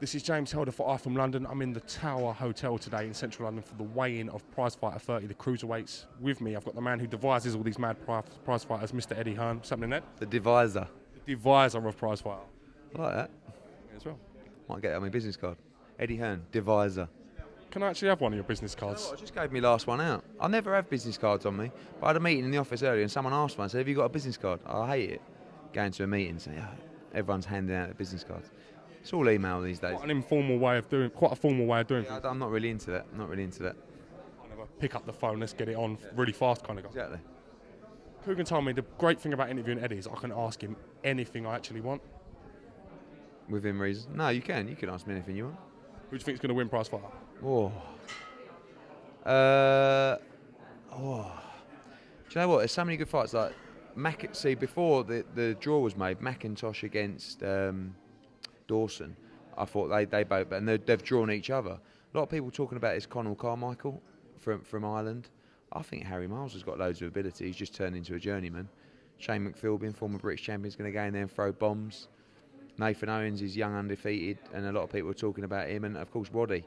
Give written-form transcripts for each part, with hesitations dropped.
This is James Helder for I from London. I'm in the Tower Hotel today in central London for the weigh-in of PRIZEFIGHTER 30, the cruiserweights. With me, I've got the man who devises all these mad prize fighters, Mr. Eddie Hearn. Something in that? The divisor. The divisor of PRIZEFIGHTER. I like that. Me as well. Might get it on my business card. Eddie Hearn, divisor. Can I actually have one of your business cards? You know, I just gave me last one out. I never have business cards on me. But I had a meeting in the office earlier and someone asked one, said, have you got a business card? I hate it. Going to a meeting, saying, everyone's handing out their business cards. It's all email these days. Quite an informal way of doing, quite a formal way of doing things. I'm not really into that. I'm not really into that. Kind of a pick up the phone, let's get it on really fast kind of guy. Exactly. Coogan told me the great thing about interviewing Eddie is I can ask him anything I actually want. Within reason. No, you can. You can ask me anything you want. Who do you think is going to win PRIZEFIGHTER? Oh. Do you know what? There's so many good fights. Like see, before the draw was made, McIntosh against Dawson. I thought they both, and they've drawn each other. A lot of people talking about is Conor Carmichael from Ireland. I think Harry Miles has got loads of ability. He's just turned into a journeyman. Shane McPhilbin, former British champion, is going to go in there and throw bombs. Nathan Owens is young, undefeated, and a lot of people are talking about him. And of course, Roddy,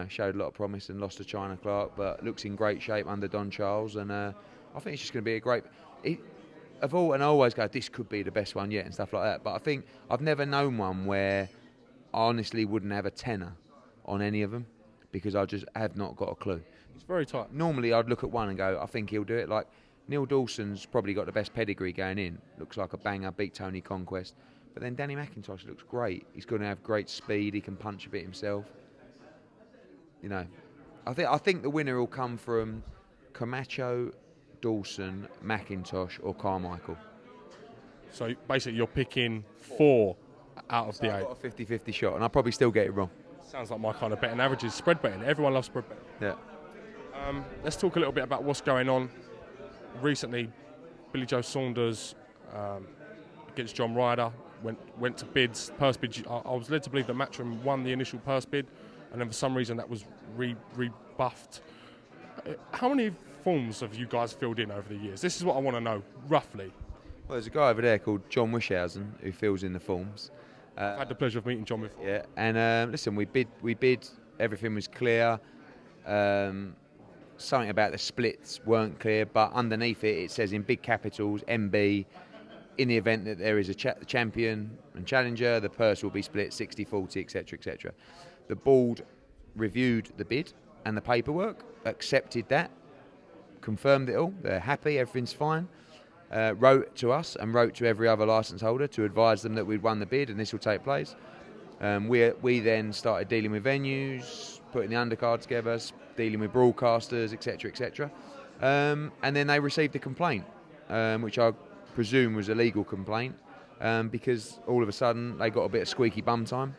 showed a lot of promise and lost to China Clark, but looks in great shape under Don Charles. And I think it's just going to be a great. And I always go, this could be the best one yet and stuff like that. But I think I've never known one where I honestly wouldn't have a tenner on any of them because I just have not got a clue. It's very tight. Normally I'd look at one and go, I think he'll do it. Like Neil Dawson's probably got the best pedigree going in. Looks like a banger, beat Tony Conquest. But then Danny McIntosh looks great. He's going to have great speed. He can punch a bit himself. I think the winner will come from Camacho, Dawson, McIntosh or Carmichael. So basically you're picking 4 out of the 8. I've got a 50-50 shot and I'll probably still get it wrong. Sounds like my kind of betting averages. Spread betting. Everyone loves spread betting. Yeah. Let's talk a little bit about what's going on. Recently, Billy Joe Saunders against John Ryder went to bids. Purse bid. I was led to believe that Matchroom won the initial purse bid, and then for some reason that was rebuffed. How many forms have you guys filled in over the years? This is what I want to know, roughly. Well, there's a guy over there called John Wishausen who fills in the forms. I've had the pleasure of meeting John before. Yeah, and listen, we bid, everything was clear. Something about the splits weren't clear, but underneath it says in big capitals, MB, in the event that there is a champion and challenger, the purse will be split 60-40, etc., etc. The board reviewed the bid and the paperwork, accepted that, confirmed it all, they're happy, everything's fine. Wrote to us and wrote to every other licence holder to advise them that we'd won the bid and this will take place. We then started dealing with venues, putting the undercard together, dealing with broadcasters, etc., etc. And then they received a complaint, which I presume was a legal complaint, because all of a sudden they got a bit of squeaky bum time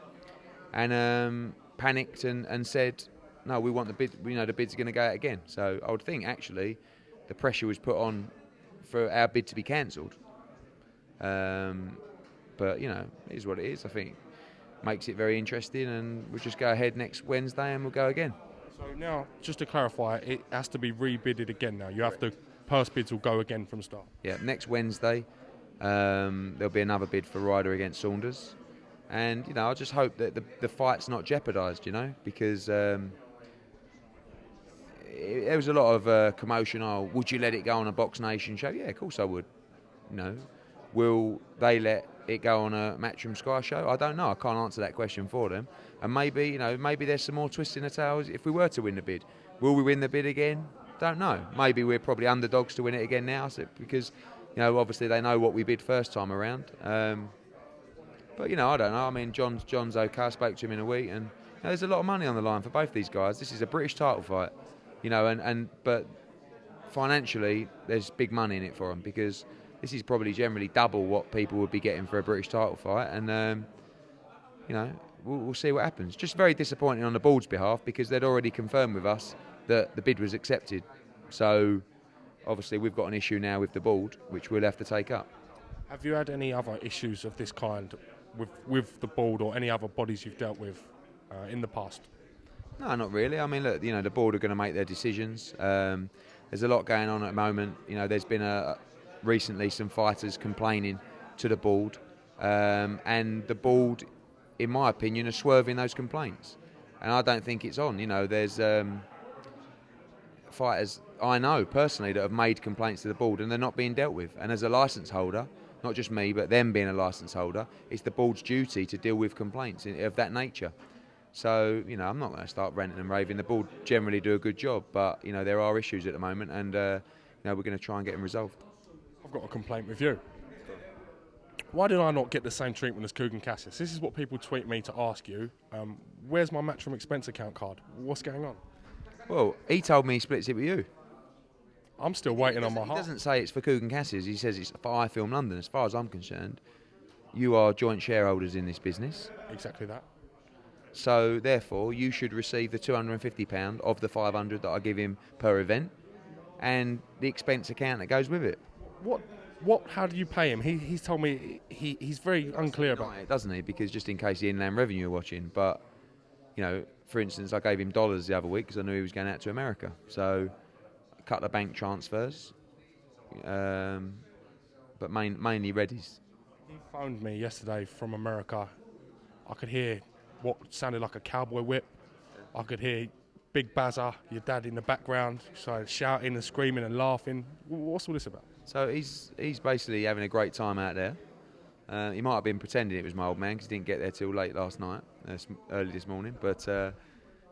and panicked and said, no, we want the bid, the bid's going to go out again. So I would think actually the pressure was put on for our bid to be cancelled. But, it is what it is. I think makes it very interesting, and we'll just go ahead next Wednesday and we'll go again. So now, just to clarify, it has to be rebidded again now. You have to, purse bids will go again from start. Yeah, next Wednesday there'll be another bid for Ryder against Saunders. And, I just hope that the fight's not jeopardised, because there was a lot of commotion. Oh, would you let it go on a Box Nation show? Yeah, of course I would. Will they let it go on a Matchroom Sky show? I don't know. I can't answer that question for them. And maybe, maybe there's some more twists in the tails if we were to win the bid. Will we win the bid again? Don't know. Maybe we're probably underdogs to win it again now, because, obviously they know what we bid first time around. But, I don't know. I mean, John's okay. I spoke to him in a week, and there's a lot of money on the line for both these guys. This is a British title fight, but financially there's big money in it for them, because this is probably generally double what people would be getting for a British title fight, and we'll see what happens. Just very disappointing on the board's behalf, because they'd already confirmed with us that the bid was accepted. So obviously we've got an issue now with the board, which we'll have to take up. Have you had any other issues of this kind with the board or any other bodies you've dealt with in the past? No, not really. I mean, look, the board are going to make their decisions. There's a lot going on at the moment. There's been recently some fighters complaining to the board, and the board, in my opinion, are swerving those complaints. And I don't think it's on. There's fighters I know personally that have made complaints to the board and they're not being dealt with. And as a licence holder, not just me, but them being a licence holder, it's the board's duty to deal with complaints of that nature. So, I'm not going to start ranting and raving. The board generally do a good job, but, there are issues at the moment, and, we're going to try and get them resolved. I've got a complaint with you. Why did I not get the same treatment as Coogan Casas? This is what people tweet me to ask you. Where's my Matchroom expense account card? What's going on? Well, he told me he splits it with you. I'm still waiting on my He heart. doesn't say it's for Coogan Casas. He says it's for iFilm London. As far as I'm concerned, you are joint shareholders in this business. Exactly that. So, therefore, you should receive the £250 of the £500 that I give him per event, and the expense account that goes with it. How do you pay him? He's told me he's very unclear about it, doesn't he? Because just in case the Inland Revenue are watching. But, for instance, I gave him dollars the other week because I knew he was going out to America. So, a couple of bank transfers, but mainly readies. He phoned me yesterday from America. I could hear what sounded like a cowboy whip. I could hear Big Bazza, your dad, in the background, so shouting and screaming and laughing. What's all this about? So he's basically having a great time out there. He might have been pretending it was my old man because he didn't get there till late last night, early this morning. But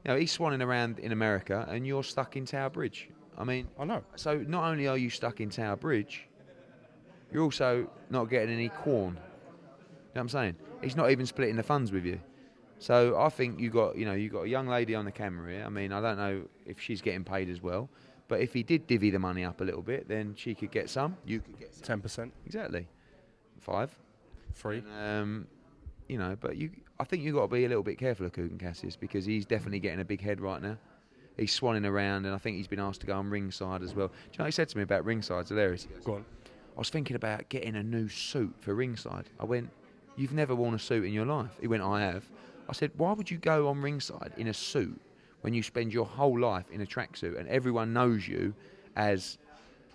he's swanning around in America, and you're stuck in Tower Bridge. I know. So not only are you stuck in Tower Bridge, you're also not getting any corn. You know what I'm saying? He's not even splitting the funds with you. So I think you got a young lady on the camera here. I don't know if she's getting paid as well, but if he did divvy the money up a little bit, then she could get some. You could get some. 10%. Exactly. 5. 3. And, but I think you've got to be a little bit careful of Coogan Casas because he's definitely getting a big head right now. He's swanning around, and I think he's been asked to go on ringside as well. Do you know what he said to me about ringside? It's hilarious. He goes, go on. I was thinking about getting a new suit for ringside. I went, you've never worn a suit in your life? He went, I have. I said, why would you go on ringside in a suit when you spend your whole life in a tracksuit and everyone knows you as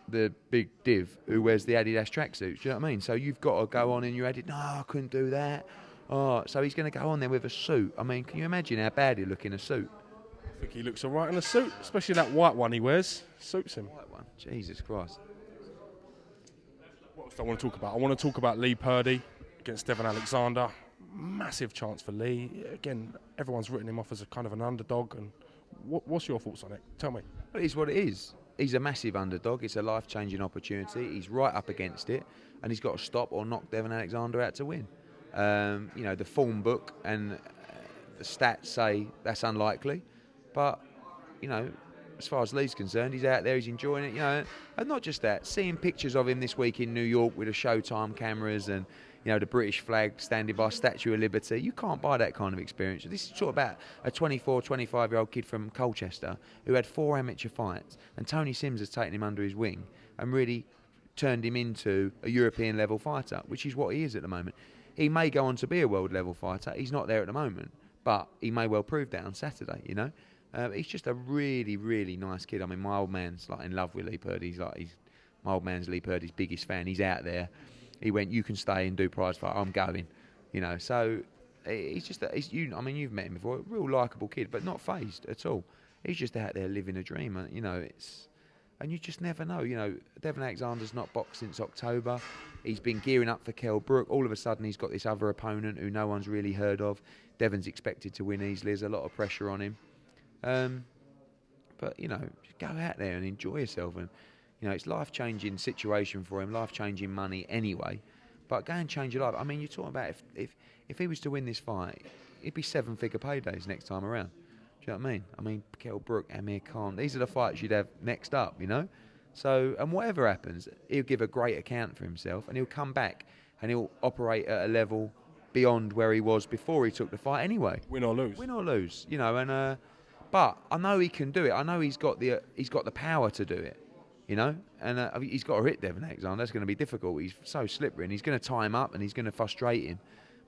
the big div who wears the Adidas tracksuits? Do you know what I mean? So you've got to go on in your Adidas. No, I couldn't do that. Oh, so he's going to go on there with a suit. Can you imagine how bad he'll look in a suit? I think he looks all right in a suit, especially that white one he wears. Suits him. White one? Jesus Christ. What else do I want to talk about? I want to talk about Lee Purdy against Devon Alexander. Massive chance for Lee. Again, everyone's written him off as a kind of an underdog. And what's your thoughts on it? Tell me. Well, it is what it is. He's a massive underdog. It's a life-changing opportunity. He's right up against it, and he's got to stop or knock Devon Alexander out to win. The form book and the stats say that's unlikely, but as far as Lee's concerned, he's out there, he's enjoying it. And not just that. Seeing pictures of him this week in New York with the Showtime cameras and the British flag standing by Statue of Liberty. You can't buy that kind of experience. This is sort of about a 24, 25-year-old kid from Colchester who had 4 amateur fights, and Tony Sims has taken him under his wing and really turned him into a European-level fighter, which is what he is at the moment. He may go on to be a world-level fighter. He's not there at the moment, but he may well prove that on Saturday, He's just a really, really nice kid. my old man's in love with Lee Purdy. My old man's Lee Purdy's biggest fan. He's out there. He went, you can stay and do prize fight. I'm going, So you've met him before. A real likeable kid, but not phased at all. He's just out there living a dream. And you just never know. Devon Alexander's not boxed since October. He's been gearing up for Kell Brook. All of a sudden, he's got this other opponent who no one's really heard of. Devon's expected to win easily. There's a lot of pressure on him. But just go out there and enjoy yourself. And it's life-changing situation for him, life-changing money anyway. But go and change your life. You're talking about if he was to win this fight, it'd be 7-figure paydays next time around. Do you know what I mean? Kell Brook, Amir Khan, these are the fights you'd have next up, So, and whatever happens, he'll give a great account for himself, and he'll come back and he'll operate at a level beyond where he was before he took the fight anyway. Win or lose. But I know he can do it. I know he's got the power to do it. And he's got to hit Devon Alexander. That's going to be difficult. He's so slippery, and he's going to tie him up, and he's going to frustrate him.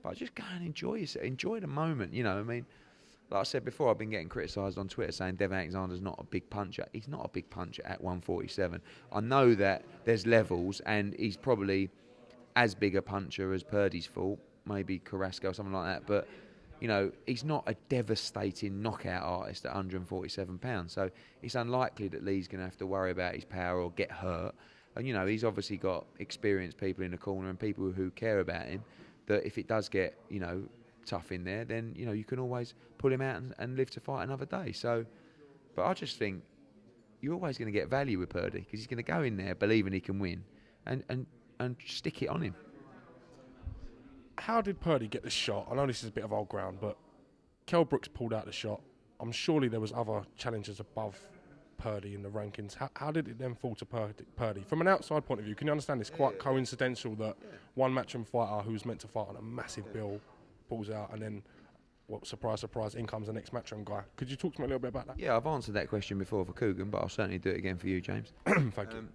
But just go and enjoy yourself. Enjoy the moment. Like I said before, I've been getting criticised on Twitter saying Devon Alexander's not a big puncher. He's not a big puncher at 147. I know that there's levels, and he's probably as big a puncher as Purdy's fought, maybe Carrasco or something like that, but he's not a devastating knockout artist at 147 pounds, so it's unlikely that Lee's going to have to worry about his power or get hurt. And he's obviously got experienced people in the corner and people who care about him, that if it does get tough in there, then you can always pull him out and live to fight another day. So, but I just think you're always going to get value with Purdy, because he's going to go in there believing he can win and stick it on him. How did Purdy get the shot? I know this is a bit of old ground, but Kell Brooks pulled out the shot. I'm surely there was other challengers above Purdy in the rankings. How did it then fall to Purdy? From an outside point of view, can you understand it's quite coincidental that one matchroom fighter who was meant to fight on a massive bill pulls out, and then, well, surprise, surprise, in comes the next matchroom guy? Could you talk to me a little bit about that? Yeah, I've answered that question before for Coogan, but I'll certainly do it again for you, James. Thank you.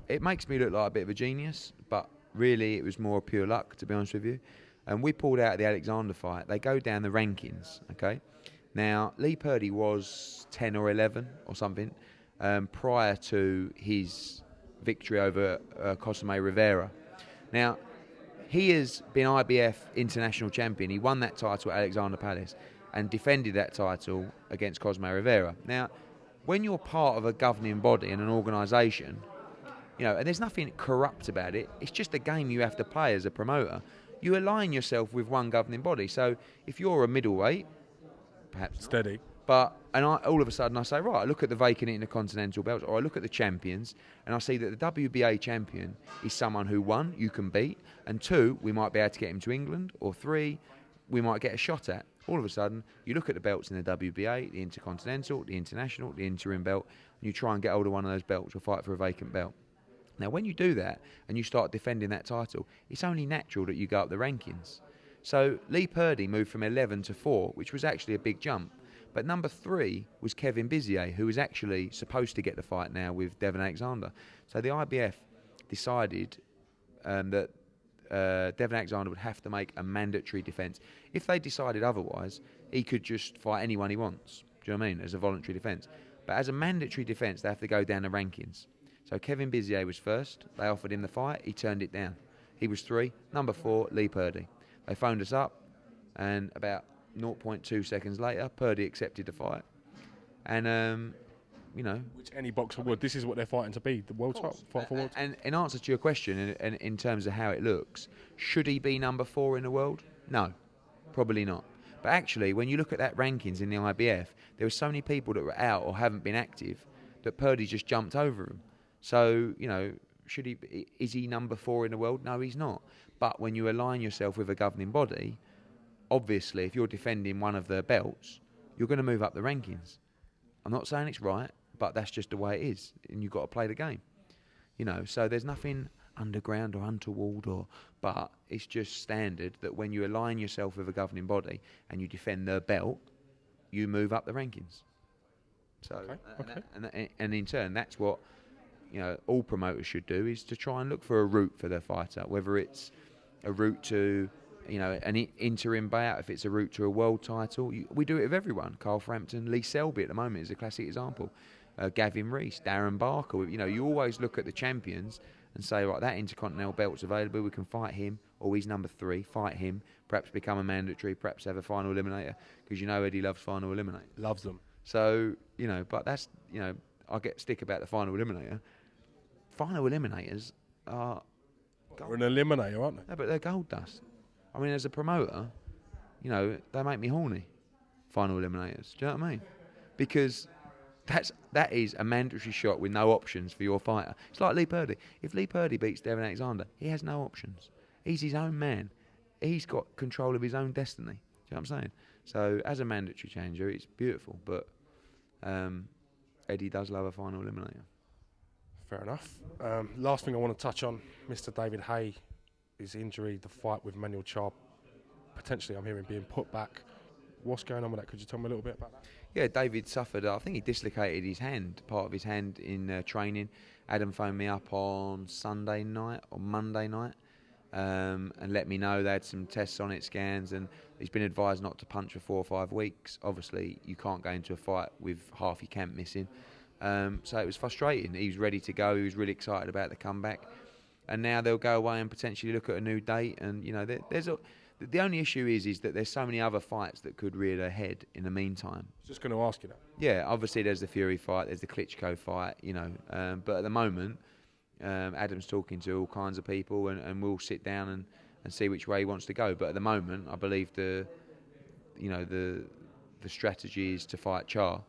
It makes me look like a bit of a genius, but really it was more pure luck, to be honest with you. And we pulled out the Alexander fight. They go down the rankings, okay? Now, Lee Purdy was 10 or 11 or something prior to his victory over Cosme Rivera. Now, he has been IBF international champion. He won that title at Alexander Palace and defended that title against Cosme Rivera. Now, when you're part of a governing body and an organisation, and there's nothing corrupt about it, it's just a game you have to play as a promoter. You align yourself with one governing body. So if you're a middleweight, perhaps steady, all of a sudden I say, right, I look at the vacant intercontinental belts, or I look at the champions, and I see that the WBA champion is someone who, 1, you can beat, and 2, we might be able to get him to England, or 3, we might get a shot at. All of a sudden, you look at the belts in the WBA, the intercontinental, the international, the interim belt, and you try and get hold of one of those belts or fight for a vacant belt. Now, when you do that and you start defending that title, it's only natural that you go up the rankings. So Lee Purdy moved from 11 to 4, which was actually a big jump. But number 3 was Kevin Bizier, who was actually supposed to get the fight now with Devon Alexander. So the IBF decided that Devon Alexander would have to make a mandatory defence. If they decided otherwise, he could just fight anyone he wants. Do you know what I mean? As a voluntary defence. But as a mandatory defence, they have to go down the rankings. So Kevin Bizier was first. They offered him the fight. He turned it down. He was 3. Number 4, Lee Purdy. They phoned us up, and about 0.2 seconds later, Purdy accepted the fight. And, which any boxer would. This is what they're fighting to be, the world title. Fight for world. And in answer to your question, and in terms of how it looks, should he be number 4 in the world? No, probably not. But actually, when you look at that rankings in the IBF, there were so many people that were out or haven't been active that Purdy just jumped over them. So, is he number 4 in the world? No, he's not. But when you align yourself with a governing body, obviously, if you're defending one of the belts, you're going to move up the rankings. I'm not saying it's right, but that's just the way it is, and you've got to play the game. So there's nothing underground or untoward, but it's just standard that when you align yourself with a governing body and you defend their belt, you move up the rankings. So, okay. And in turn, that's what all promoters should do, is to try and look for a route for their fighter, whether it's a route to, an interim buyout, if it's a route to a world title. We do it with everyone. Carl Frampton, Lee Selby at the moment is a classic example. Gavin Rees, Darren Barker. You always look at the champions and say, right, that intercontinental belt's available, we can fight him, or he's number 3, fight him, perhaps become a mandatory, perhaps have a final eliminator, because Eddie loves final eliminator. Loves them. So, but that's, I get stick about the final eliminator. Final eliminators are... They're an eliminator, aren't they? No, but they're gold dust. I mean, as a promoter, they make me horny, final eliminators. Do you know what I mean? Because that is a mandatory shot with no options for your fighter. It's like Lee Purdy. If Lee Purdy beats Devon Alexander, he has no options. He's his own man. He's got control of his own destiny. Do you know what I'm saying? So, as a mandatory changer, it's beautiful. But Eddie does love a final eliminator. Fair enough. Last thing I want to touch on, Mr. David Haye, his injury, the fight with Manuel Charr, potentially I'm hearing being put back. What's going on with that? Could you tell me a little bit about that? Yeah, David suffered, I think he dislocated his hand, part of his hand in training. Adam phoned me up on Sunday night or Monday night and let me know they had some tests on it, scans, and he's been advised not to punch for 4 or 5 weeks. Obviously, you can't go into a fight with half your camp missing. So it was frustrating. He was ready to go. He was really excited about the comeback. and now they'll go away and potentially look at a new date. And you know, the only issue is that there's so many other fights that could rear their head in the meantime. I was just going to ask you that. Yeah, obviously there's the Fury fight, there's the Klitschko fight, you know, but at the moment, Adam's talking to all kinds of people, and we'll sit down and see which way he wants to go. But at the moment, I believe the strategy is to fight Char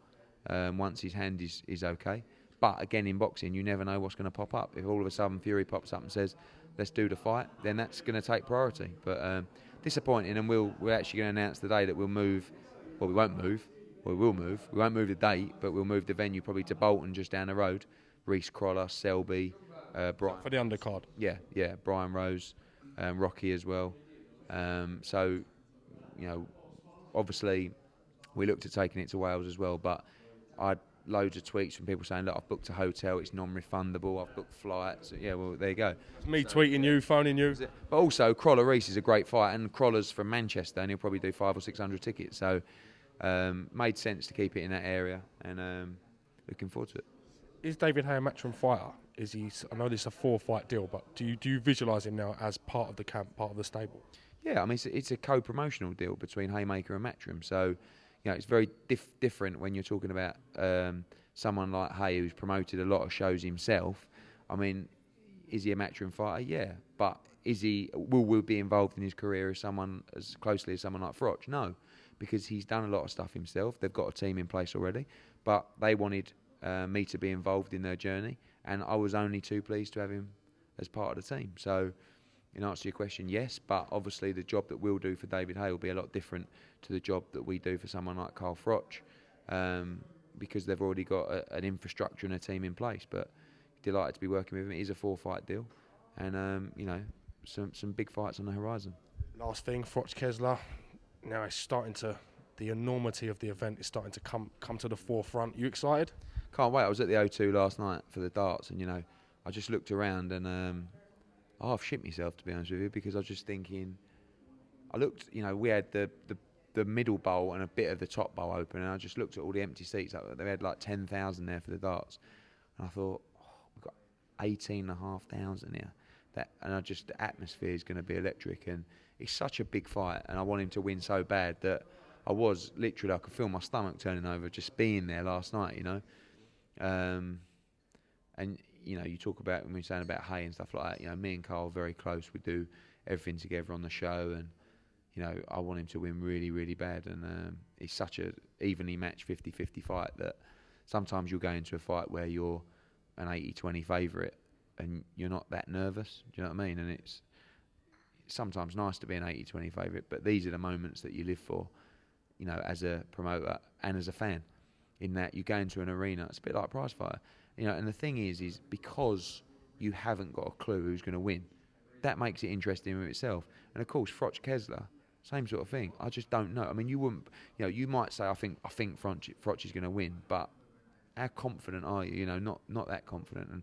once his hand is okay. But again, in boxing, you never know what's going to pop up. If all of a sudden Fury pops up and says, let's do the fight, then that's going to take priority. But disappointing, and we're actually going to announce today that we'll move. Well, we won't move. Well, we will move. We won't move the date, but we'll move the venue probably to Bolton, just down the road. Reece Croller, Selby, Brian. For the undercard. Yeah, Brian Rose, Rocky as well. So, you know, obviously we looked at taking it to Wales as well, but I had loads of tweets from people saying, look, I've booked a hotel, it's non-refundable, I've booked flights. Yeah, well, there you go. It's me tweeting you, phoning you. But also, Croller Reece is a great fight, and Croller's from Manchester, and he'll probably do 500 or 600 tickets. So, made sense to keep it in that area, and looking forward to it. Is David Haye a matchroom fighter? Is he? I know this is a 4-fight deal, but do you visualise him now as part of the camp, part of the stable? Yeah, I mean, it's a co-promotional deal between Haymaker and Matchroom. So, you know, it's very different when you're talking about someone like Haye, who's promoted a lot of shows himself. I mean, is he a Matchroom fighter? Yeah, but will we be involved in his career as closely as someone like Froch? No, because he's done a lot of stuff himself. They've got a team in place already, but they wanted me to be involved in their journey, and I was only too pleased to have him as part of the team. So, in answer to your question, yes, but obviously the job that we'll do for David Haye will be a lot different to the job that we do for someone like Carl Froch, because they've already got an infrastructure and a team in place. But delighted to be working with him. It is a 4-fight deal, and you know, some big fights on the horizon. Last thing, Froch Kessler. Now it's starting to, the enormity of the event is starting to come to the forefront. You excited? Can't wait. I was at the O2 last night for the darts, and you know, I just looked around and I've shit myself, to be honest with you, because I was just thinking. I looked, you know, we had the middle bowl and a bit of the top bowl open, and I just looked at all the empty seats. They had like 10,000 there for the darts, and I thought, we've got 18,500 here. The atmosphere is going to be electric, and it's such a big fight, and I want him to win so bad that I could feel my stomach turning over just being there last night, you know. And you know, you talk about when we're saying about Haye and stuff like that. You know, me and Carl are very close. We do everything together on the show, and you know, I want him to win really, really bad. And it's such a evenly matched 50-50 fight that sometimes you'll go into a fight where you're an 80-20 favourite and you're not that nervous. Do you know what I mean? And it's sometimes nice to be an 80-20 favourite, but these are the moments that you live for, you know, as a promoter and as a fan. In that you go into an arena, it's a bit like PRIZEFIGHTER, you know. And the thing is because you haven't got a clue who's going to win, that makes it interesting in itself. And of course, Froch Kessler, same sort of thing. I just don't know. I mean, you wouldn't, you know, you might say, I think Froch is going to win, but how confident are you? You know, not that confident. And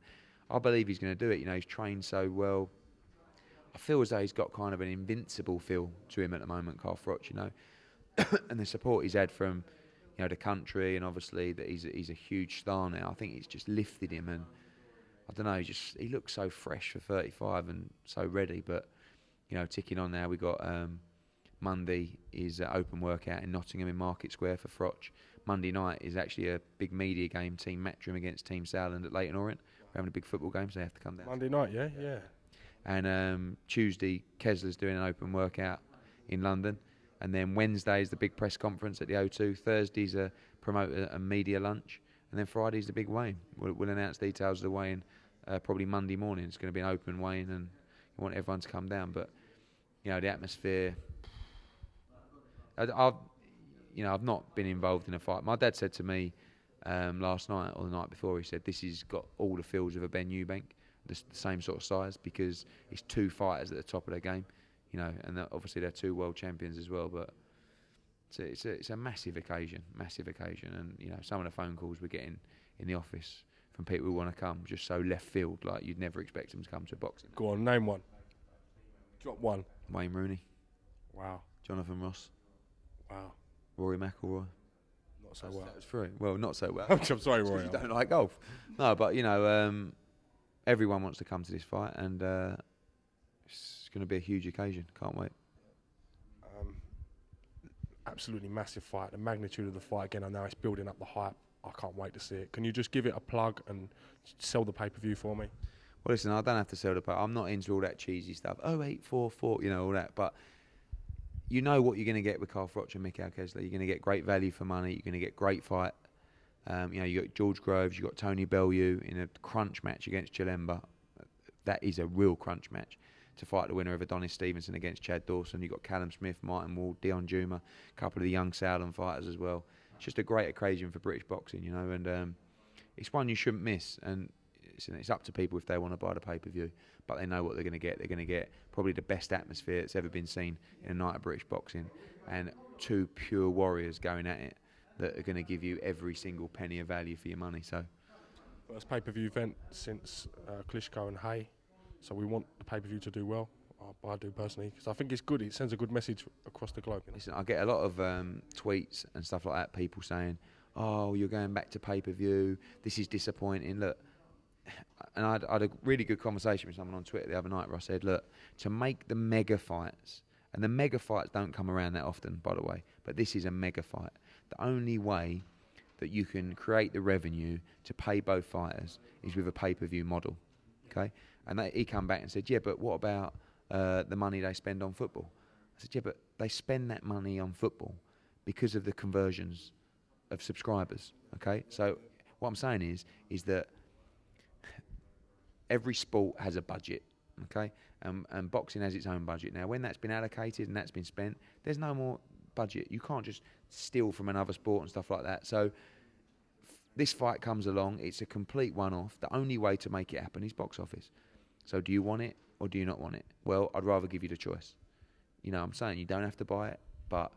I believe he's going to do it. You know, he's trained so well. I feel as though he's got kind of an invincible feel to him at the moment, Carl Froch, you know. And the support he's had from, you know, the country, and obviously that he's a huge star now. I think it's just lifted him, and I don't know, he looks so fresh for 35 and so ready. But you know, ticking on now, we got Monday is an open workout in Nottingham in Market Square for Froch. Monday night is actually a big media game, Team Matchroom against Team Southland at Leyton Orient. We're having a big football game, so they have to come down. Monday night, yeah. And Tuesday, Kessler's doing an open workout in London. And then Wednesday is the big press conference at the O2. Thursday's a promoter and media lunch. And then Friday's the big weigh-in. We'll announce details of the weigh-in probably Monday morning. It's going to be an open weigh-in, and we want everyone to come down. But, you know, the atmosphere... I've not been involved in a fight. My dad said to me last night or the night before, he said, this has got all the feels of a Ben Eubank, the same sort of size, because it's two fighters at the top of their game. You know, and obviously they're two world champions as well. But it's a massive occasion, and you know, some of the phone calls we're getting in the office from people who want to come, just so left field, like you'd never expect them to come to boxing. Go on, name one. Drop one. Wayne Rooney. Wow. Jonathan Ross. Wow. Rory McIlroy. Not so well. That was three. Well, not so well. I'm sorry, Rory. You don't like golf. No, but you know, everyone wants to come to this fight, and it's going to be a huge occasion. Can't wait. Absolutely massive fight. The magnitude of the fight, again, I know it's building up the hype. I can't wait to see it. Can you just give it a plug and sell the pay-per-view for me? Well, listen, I don't have to sell the pay. I'm not into all that cheesy stuff. 0844, you know, all that. But you know what you're going to get with Carl Froch and Mikhail Kessler. You're going to get great value for money. You're going to get great fight. You know, you got George Groves, you got Tony Bellew in a crunch match against Chilemba. That is a real crunch match. To fight the winner of Adonis Stevenson against Chad Dawson. You've got Callum Smith, Martin Ward, Dion Juma, a couple of the young Southern fighters as well. It's just a great occasion for British boxing, you know, and it's one you shouldn't miss. And it's up to people if they want to buy the pay-per-view, but they know what they're going to get. They're going to get probably the best atmosphere that's ever been seen in a night of British boxing, and two pure warriors going at it that are going to give you every single penny of value for your money. So, first pay-per-view event since Klitschko and Haye. So we want the pay-per-view to do well. I do personally, because I think it's good. It sends a good message across the globe. You know? Listen, I get a lot of tweets and stuff like that. People saying, "Oh, you're going back to pay-per-view. This is disappointing." Look, and I had a really good conversation with someone on Twitter the other night where I said, "Look, to make the mega fights, and the mega fights don't come around that often, by the way, but this is a mega fight. The only way that you can create the revenue to pay both fighters is with a pay-per-view model." Okay. And he come back and said, yeah, but what about the money they spend on football? I said, yeah, but they spend that money on football because of the conversions of subscribers, okay? So what I'm saying is that every sport has a budget, okay? And boxing has its own budget. Now, when that's been allocated and that's been spent, there's no more budget. You can't just steal from another sport and stuff like that. So this fight comes along, it's a complete one-off. The only way to make it happen is box office. So do you want it or do you not want it? Well, I'd rather give you the choice. You know what I'm saying? You don't have to buy it, but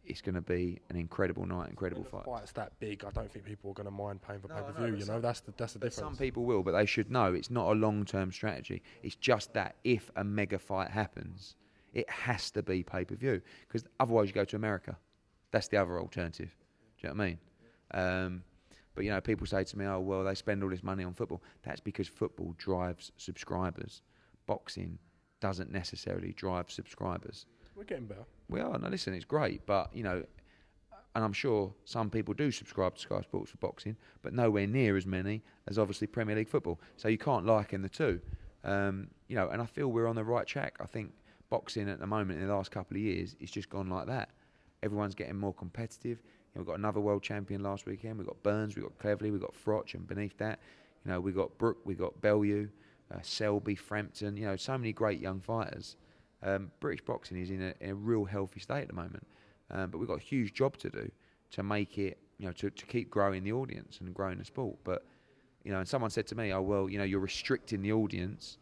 it's going to be an incredible night, incredible fight. When the fight's that big, I don't think people are going to mind paying for pay-per-view, you know? That's the difference. Some people will, but they should know it's not a long-term strategy. It's just that if a mega fight happens, it has to be pay-per-view, because otherwise you go to America. That's the other alternative. Do you know what I mean? But, you know, people say to me, oh, well, they spend all this money on football. That's because football drives subscribers. Boxing doesn't necessarily drive subscribers. We're getting better. We are. No, listen, it's great. But, you know, and I'm sure some people do subscribe to Sky Sports for boxing, but nowhere near as many as obviously Premier League football. So you can't liken the two. You know, and I feel we're on the right track. I think boxing at the moment in the last couple of years, it's just gone like that. Everyone's getting more competitive. You know, we've got another world champion last weekend. We've got Burns, we've got Cleverley, we've got Froch, and beneath that, you know, we've got Brook, we've got Bellew, Selby, Frampton. You know, so many great young fighters. British boxing is in a real healthy state at the moment, but we've got a huge job to do to make it, you know, to keep growing the audience and growing the sport. But, you know, and someone said to me, oh, well, you know, you're restricting the audience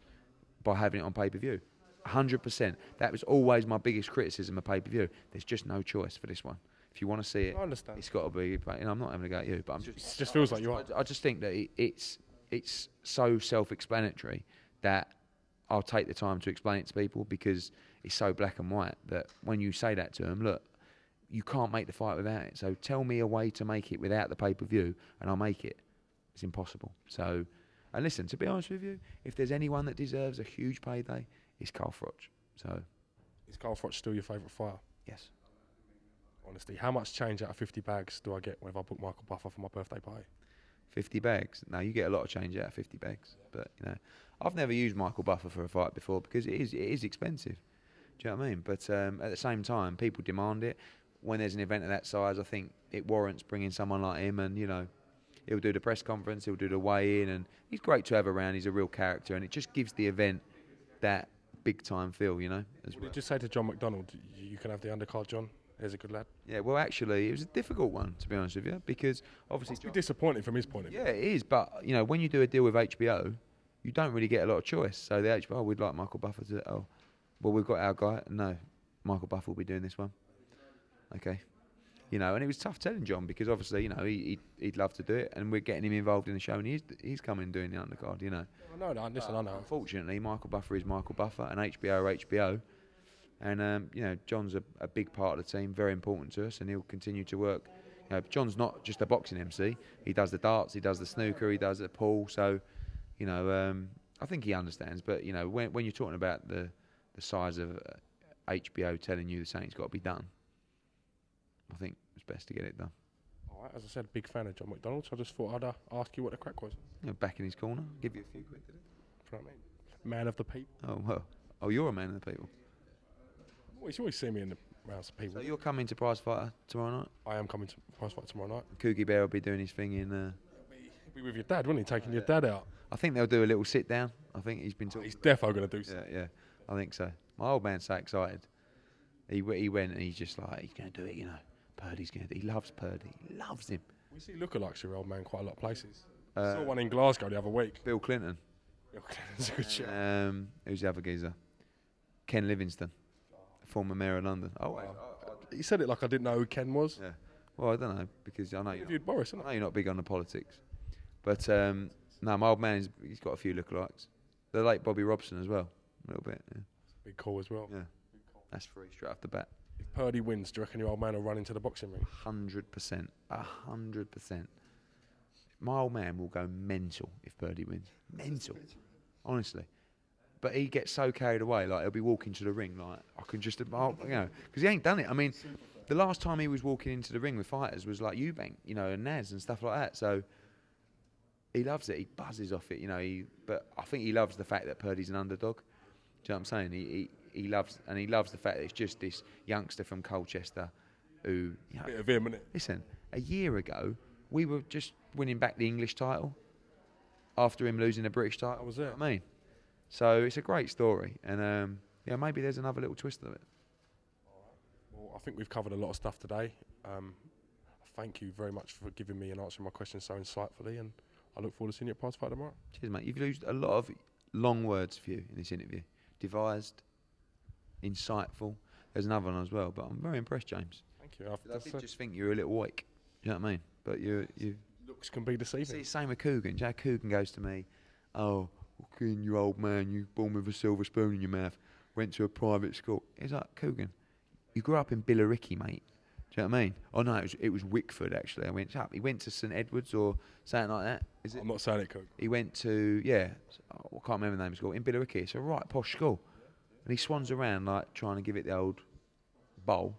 by having it on pay-per-view. 100%. That was always my biggest criticism of pay-per-view. There's just no choice for this one. If you want to see it, I understand. It's got to be. You know, I'm not having a go at you, but It just feels like you are. I just think that it's so self-explanatory that I'll take the time to explain it to people, because it's so black and white that when you say that to them, look, you can't make the fight without it. So tell me a way to make it without the pay-per-view, and I'll make it. It's impossible. So, and listen, to be honest with you, if there's anyone that deserves a huge payday, it's Carl Froch. So, is Carl Froch still your favourite fighter? Yes. Honestly, how much change out of 50 bags do I get if I book Michael Buffer for my birthday party? 50 bags? No, you get a lot of change out of 50 bags. But, you know, I've never used Michael Buffer for a fight before because it is expensive. Do you know what I mean? But at the same time, people demand it. When there's an event of that size, I think it warrants bringing someone like him, and, you know, he'll do the press conference, he'll do the weigh-in, and he's great to have around. He's a real character, and it just gives the event that big-time feel, you know. As well. Did you say to John McDonald, you can have the undercard, John? He's a good lad. Yeah, well, actually, it was a difficult one, to be honest with you, because obviously... It's disappointing from his point of view. Yeah, it is, but, you know, when you do a deal with HBO, you don't really get a lot of choice. So the HBO, we'd like Michael Buffer to... Oh, well, we've got our guy. No, Michael Buffer will be doing this one. Okay. You know, and it was tough telling John, because obviously, you know, he'd love to do it, and we're getting him involved in the show, and he's coming doing the undercard, you know. I know, listen, I know. Unfortunately, Michael Buffer is Michael Buffer, and HBO are HBO. And, you know, John's a big part of the team, very important to us, and he'll continue to work. You know, John's not just a boxing MC. He does the darts, he does the snooker, he does the pool. So, you know, I think he understands. But you know, when you're talking about the size of HBO telling you something's got to be done, I think it's best to get it done. All right, as I said, big fan of John McDonald, so I just thought I'd ask you what the crack was. You know, back in his corner, give you a few quid, did it? You know what I mean? Man of the people. Oh well. Oh, you're a man of the people. Well, you always see me in the rounds of people. So you're coming to PRIZEFIGHTER tomorrow night? I am coming to PrizeFighter tomorrow night. Coogie Bear will be doing his thing in. He'll be with your dad, won't he? Taking your dad out. I think they'll do a little sit down. I think he's been talking. He's defo going to do something. Yeah, I think so. My old man's so excited. He went and he's just like, he's going to do it, you know. Purdy's going to do it. He loves Purdy. He loves him. We see lookalikes, your old man, quite a lot of places. Saw one in Glasgow the other week. Bill Clinton. That's a good shot. Who's the other geezer? Ken Livingstone, former mayor of London. Oh, wow. He said it like I didn't know who Ken was. Yeah. Well, I don't know, because I know Interviewed Boris, isn't I know you're not big on the politics. But, no, my old man, he's got a few lookalikes. The late Bobby Robson as well, a little bit. Yeah. Big call as well. Yeah. That's free, straight off the bat. If Purdy wins, do you reckon your old man will run into the boxing ring? 100%. 100%. My old man will go mental if Purdy wins. Mental. Honestly. But he gets so carried away, like he'll be walking to the ring, like I can just, you know, because he ain't done it. I mean, the last time he was walking into the ring with fighters was like Eubank, you know, and Naz and stuff like that. So he loves it. He buzzes off it, you know. But I think he loves the fact that Purdy's an underdog. Do you know what I'm saying? He loves the fact that it's just this youngster from Colchester who, you know, Bit of him, innit? listen, a year ago we were just winning back the English title after him losing the British title. That was You know it. what I mean? So it's a great story, and yeah, maybe there's another little twist of it. Well, I think we've covered a lot of stuff today. Thank you very much for giving me and answering my questions so insightfully, and I look forward to seeing you at PrizeFighter tomorrow. Cheers, mate. You've used a lot of long words for you in this interview. Devised, insightful. There's another one as well, but I'm very impressed, James. Thank you. I did just think you were a little weak. You know what I mean? But you. Looks can be deceiving. See, same with Coogan. Jack Coogan goes to me, oh, fucking you old man, you born with a silver spoon in your mouth, went to a private school. He's like, Coogan, you grew up in Billericay, mate. Do you know what I mean? Oh no, it was Wickford actually. I went up. He went to St Edwards or something like that. Is it? I'm not saying it, Cook. He went to I can't remember the name of the school in Billericay. It's a right posh school, and he swans around like trying to give it the old bowl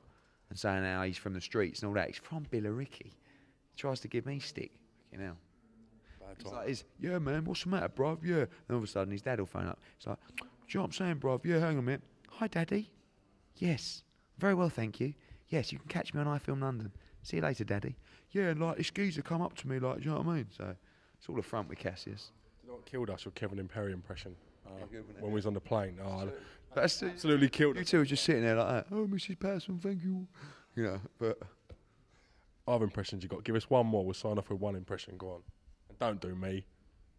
and saying how he's from the streets and all that. He's from Billericay. He tries to give me stick. You know. He's like, yeah, man, what's the matter, bruv? Yeah. And all of a sudden, his dad will phone up. He's like, do you know what I'm saying, bruv? Yeah, hang on a minute. Hi, Daddy. Yes. Very well, thank you. Yes, you can catch me on iFilm London. See you later, Daddy. Yeah, and like, this geezer come up to me, like, do you know what I mean? So, it's all a front with Cassius. You know what killed us? Your Kevin Imperi impression when we was on the plane. Oh, That's absolutely killed You us. two were just sitting there like that. Oh, Mrs. Patterson, thank you. You know, but... Other impressions you got. Give us one more. We'll sign off with one impression. Go on. And don't do me.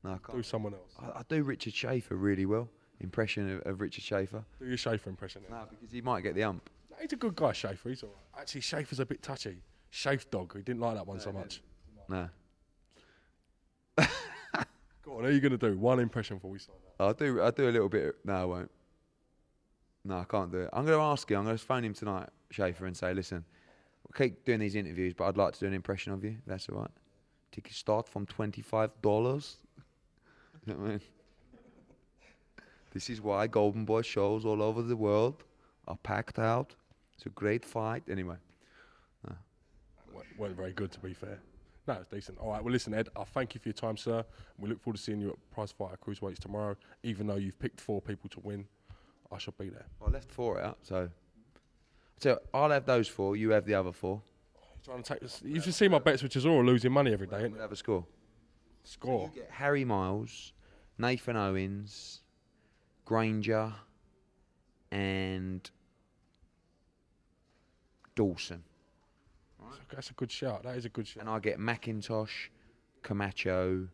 No, I can't. Do someone else. I do Richard Schaefer really well. Impression of Richard Schaefer. Do your Schaefer impression. Then. No, because he might get the ump. No, he's a good guy, Schaefer. He's all right. Actually, Schaefer's a bit touchy. Schaefer dog. He didn't like that one so much. No. Go on. What are you going to do? One impression before we sign off. I do a little bit. No, I won't. No, I can't do it. I'm going to ask him. I'm going to phone him tonight, Schaefer, and say, listen, we'll keep doing these interviews, but I'd like to do an impression of you. If that's all right. Tickets start from $25. You know what I mean? This is why Golden Boy shows all over the world are packed out. It's a great fight. Anyway. Weren't very good, to be fair. No, it's decent. All right, well, listen, Ed, I thank you for your time, sir. We look forward to seeing you at PrizeFighter Cruiserweights tomorrow. Even though you've picked 4 people to win, I shall be there. I left 4 out, so I'll have those 4. You have the other 4. Trying to take this. You should see my bets, which is all losing money every day, isn't We'll it? have a score. Score. You get Harry Miles, Nathan Owens, Granger, and Dawson. That's a good shout. That is a good shout. And I get McIntosh, Camacho,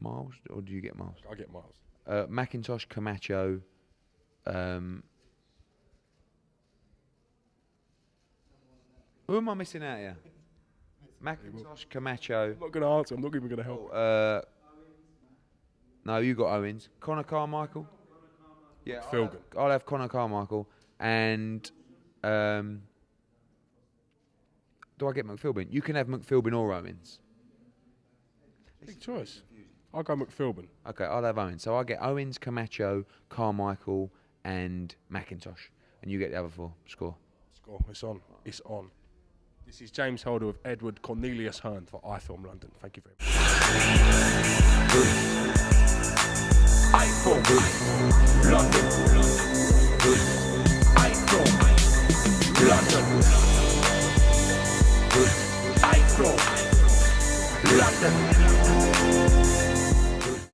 Miles, or do you get Miles? I get Miles. McIntosh, Camacho, who am I missing out here? McIntosh, Camacho. I'm not going to answer. I'm not even going to help. No, you got Owens. Conor Carmichael. Yeah, Philbin. I'll have Conor Carmichael. And do I get McPhilbin? You can have McPhilbin or Owens. Big choice. I'll go McPhilbin. Okay, I'll have Owens. So I get Owens, Camacho, Carmichael, and McIntosh, and you get the other 4. Score. Score. It's on. It's on. This is James Holder with Edward Cornelius Hearn for iFilm London. Thank you very much. iFilm London. iFilm London. iFilm London.